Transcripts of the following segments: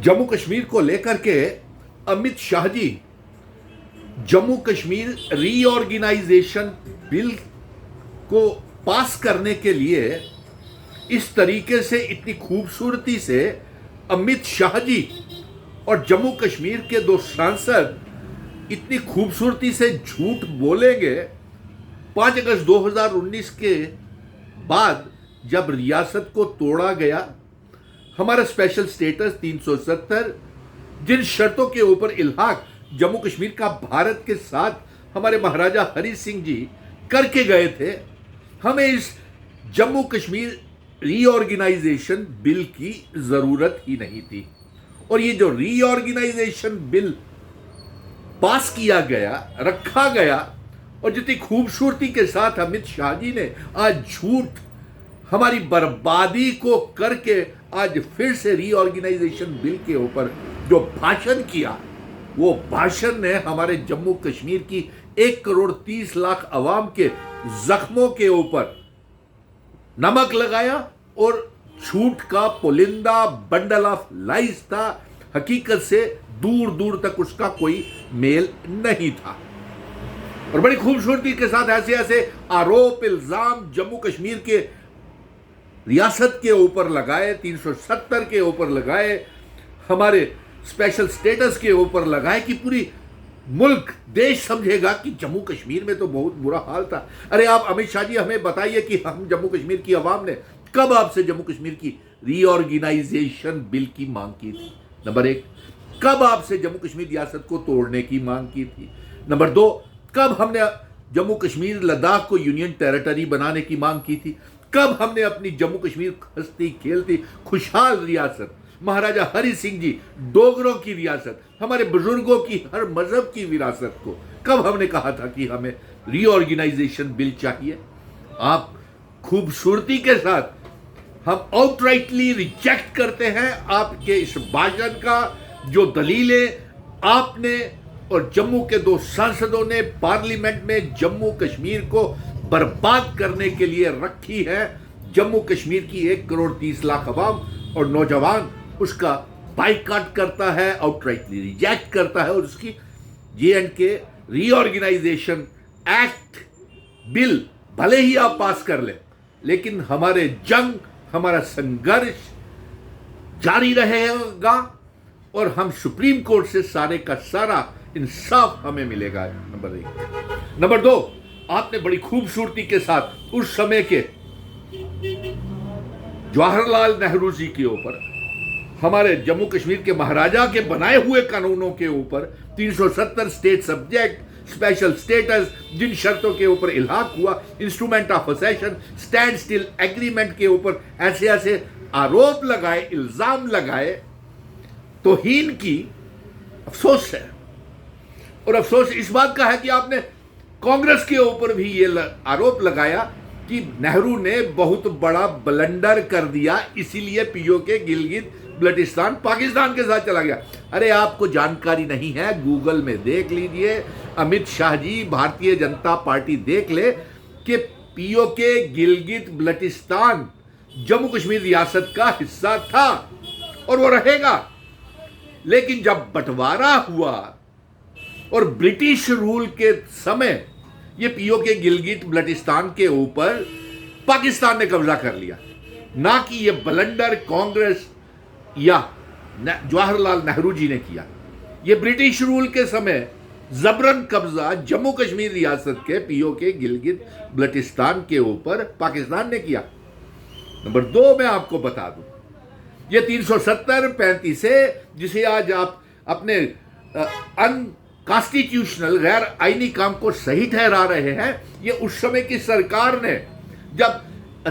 जम्मू कश्मीर को लेकर के अमित शाह जी जम्मू कश्मीर रीऑर्गेनाइजेशन बिल को पास करने के लिए इस तरीके से इतनी खूबसूरती से अमित शाह जी और जम्मू कश्मीर के दो सांसद इतनी खूबसूरती से झूठ बोलेंगे। 5 अगस्त 2019 के बाद जब रियासत को तोड़ा गया, हमारा स्पेशल स्टेटस 370 जिन शर्तों के ऊपर इल्हाक जम्मू कश्मीर का भारत के साथ हमारे महाराजा हरि सिंह जी करके गए थे, हमें इस जम्मू कश्मीर रीऑर्गेनाइजेशन बिल की जरूरत ही नहीं थी। और ये जो रीऑर्गेनाइजेशन बिल पास किया गया, रखा गया, और जितनी खूबसूरती के साथ अमित शाह जी ने आज झूठ हमारी बर्बादी को करके आज फिर से रीऑर्गेनाइजेशन बिल के ऊपर जो भाषण किया, वो भाषण ने हमारे जम्मू कश्मीर की 1,30,00,000 अवाम के जख्मों के ऊपर नमक लगाया और झूठ का पुलिंदा बंडल ऑफ लाइज था। हकीकत से दूर दूर तक उसका कोई मेल नहीं था। और बड़ी खूबसूरती के साथ ऐसे ऐसे आरोप इल्जाम जम्मू कश्मीर के रियासत के ऊपर लगाए, 370 के ऊपर लगाए, हमारे स्पेशल स्टेटस के ऊपर लगाए कि पूरी मुल्क देश समझेगा कि जम्मू कश्मीर में तो बहुत बुरा हाल था। अरे आप अमित शाह जी हमें बताइए कि हम जम्मू कश्मीर की आवाम ने कब आपसे जम्मू कश्मीर की रीऑर्गेनाइजेशन बिल की मांग की थी? नंबर 1, कब आपसे जम्मू कश्मीर रियासत को तोड़ने की मांग की थी? नंबर 2, कब हमने जम्मू कश्मीर लद्दाख को यूनियन टेरिटरी बनाने की मांग की थी? कब हमने अपनी जम्मू कश्मीर हंसती खेलती खुशहाल रियासत, महाराजा हरि सिंह जी डोगरों की रियासत, हमारे बुजुर्गों की हर मजहब की विरासत को कब हमने कहा था कि हमें रीऑर्गेनाइजेशन बिल चाहिए? आप खूबसूरती के साथ हम आउटराइटली रिजेक्ट करते हैं आपके इस भाषण का, जो दलीलें आपने और जम्मू के दो सांसदों ने पार्लियामेंट में जम्मू कश्मीर को बर्बाद करने के लिए रखी है। जम्मू कश्मीर की 1,30,00,000 अवाम और नौजवान उसका बाइकआउट करता है, आउटराइटली रिजेक्ट करता है, और उसकी J&K रीऑर्गेनाइजेशन एक्ट बिल भले ही आप पास कर लें, लेकिन हमारे जंग, हमारा संघर्ष जारी रहेगा और हम सुप्रीम कोर्ट से सारे का सारा इंसाफ हमें मिलेगा। नंबर 1। नंबर 2, आपने बड़ी खूबसूरती के साथ उस समय के जवाहरलाल नेहरू जी के ऊपर, हमारे जम्मू कश्मीर के महाराजा के बनाए हुए कानूनों के ऊपर 370 स्टेट सब्जेक्ट, स्पेशल स्टेटस, जिन शर्तों के ऊपर इल्हाक हुआ, instrument of accession, standstill agreement के ऊपर ऐसे ऐसे आरोप लगाए, इल्जाम लगाए, तौहीन की। अफसोस है, और अफसोस इस बात का है कि आपने कांग्रेस के ऊपर भी ये आरोप लगाया कि नेहरू ने बहुत बड़ा ब्लंडर कर दिया, इसीलिए पीओके गिलगित बल्टिस्तान पाकिस्तान के साथ चला गया। अरे आपको जानकारी नहीं है, गूगल में देख लीजिए, अमित शाह जी भारतीय जनता पार्टी देख ले कि पीओके गिलगित बल्टिस्तान जम्मू कश्मीर रियासत का हिस्सा था और वो रहेगा। लेकिन जब बंटवारा हुआ और ब्रिटिश रूल के समय ये पीओके गिलगित बल्टिस्तान के ऊपर पाकिस्तान ने कब्जा कर लिया, ना कि ये ब्लंडर कांग्रेस या जवाहरलाल नेहरू जी ने किया। ये ब्रिटिश रूल के समय जबरन कब्जा जम्मू कश्मीर रियासत के पीओके गिलगित बल्टिस्तान के ऊपर पाकिस्तान ने किया। नंबर 2 मैं आपको बता दूं, ये 370-35 से जिसे आज आप अपने अनकॉन्स्टिट्यूशनल गैर आईनी काम को सही ठहरा रहे हैं, ये उस समय की सरकार ने जब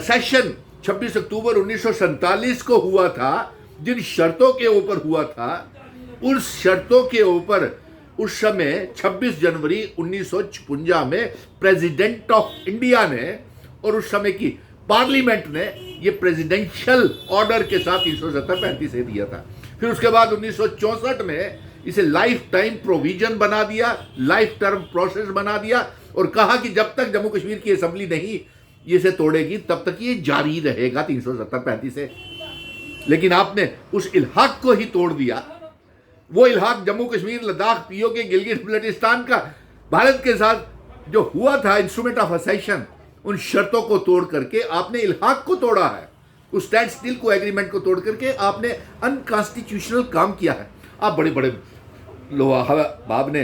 सेशन 26 अक्टूबर 1947 को हुआ था, जिन शर्तों के ऊपर हुआ था, उस शर्तों के ऊपर उस समय 26 जनवरी 1956 में प्रेसिडेंट ऑफ इंडिया ने और उस समय की पार्लियामेंट ने ये प्रेसिडेंशियल ऑर्डर के साथ 370-35 से दिया था। फिर उसके बाद 1964 में इसे लाइफ टाइम प्रोविजन बना दिया, लाइफ टर्म प्रोसेस बना दिया, और कहा कि जब तक जम्मू कश्मीर की असेंबली नहीं इसे तोड़ेगी तब तक ये जारी रहेगा 370-35 से। लेकिन आपने उस इल्हाक को ही तोड़ दिया। वो इल्हाक जम्मू कश्मीर, लद्दाख, पीओके, गिलगित बल्टिस्तान का भारत के साथ जो हुआ था इंस्ट्रूमेंट ऑफ असेशन, उन शर्तों को तोड़ करके आपने इल्हाक को तोड़ा है। उस स्टैंड स्टिल को, एग्रीमेंट को तोड़ करके आपने अनकॉन्स्टिट्यूशनल काम किया है। आप बड़े बड़े बाब ने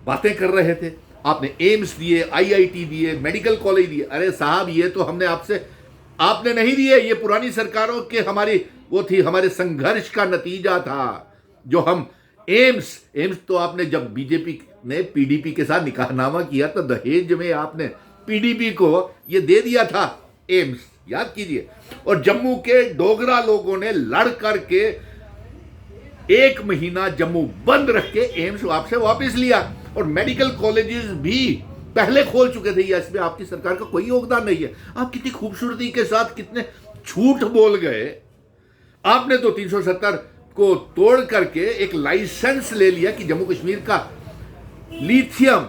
बातें कर रहे थे, आपने एम्स दिए, आईआईटी दिए, मेडिकल कॉलेज दिए। अरे साहब, ये तो हमने आपने नहीं दिए, ये पुरानी सरकारों के हमारे संघर्ष का नतीजा था। जो हम एम्स तो आपने, जब बीजेपी ने पीडीपी के साथ निकाहनामा किया तो दहेज में आपने पीडीपी को ये दे दिया था एम्स, याद कीजिए। और जम्मू के डोगरा लोगों ने लड़ करके 1 महीना जम्मू बंद रख के एम्स आपसे वापस लिया। और मेडिकल कॉलेजेस भी पहले खोल चुके थे। इसमें आपकी सरकार का कोई योगदान नहीं है। आप कितनी खूबसूरती के साथ कितने झूठ बोल गए। आपने तो 370 को तोड़ करके एक लाइसेंस ले लिया कि जम्मू कश्मीर का लिथियम,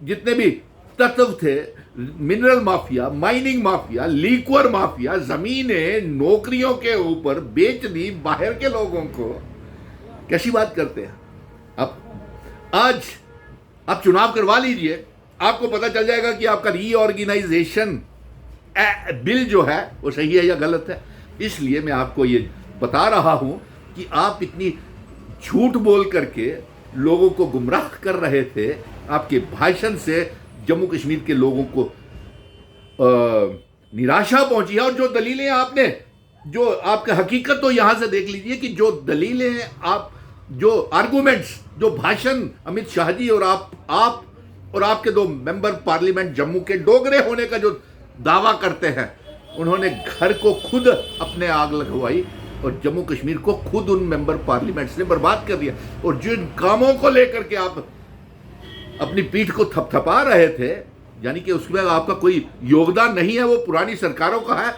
जितने भी तत्व थे, mineral mafia, mining mafia, liquor mafia, जमीनें नौकरियों के ऊपर बेच दी बाहर के लोगों को। कैसी बात करते हैं आज आप चुनाव करवा लीजिए, आपको पता चल जाएगा कि आपका रीऑर्गेनाइजेशन बिल जो है वो सही है या गलत है। इसलिए मैं आपको ये बता रहा हूं कि आप इतनी झूठ बोल करके लोगों को गुमराह कर रहे थे। आपके भाषण से जम्मू कश्मीर के लोगों को निराशा पहुंची है। और जो दलीलें आपने, जो आपका हकीकत तो यहां से देख लीजिए कि जो दलीलें आप, जो आर्गुमेंट्स, जो भाषण अमित शाह जी और आप और आपके 2 मेंबर पार्लियामेंट जम्मू के डोगरे होने का जो दावा करते हैं, उन्होंने घर को खुद अपने आग लगवाई और जम्मू कश्मीर को खुद उन मेंबर पार्लियामेंट्स ने बर्बाद कर दिया। और जिन कामों को लेकर के आप अपनी पीठ को थपथपा रहे थे, यानी कि उसमें आपका कोई योगदान नहीं है, वो पुरानी सरकारों का है।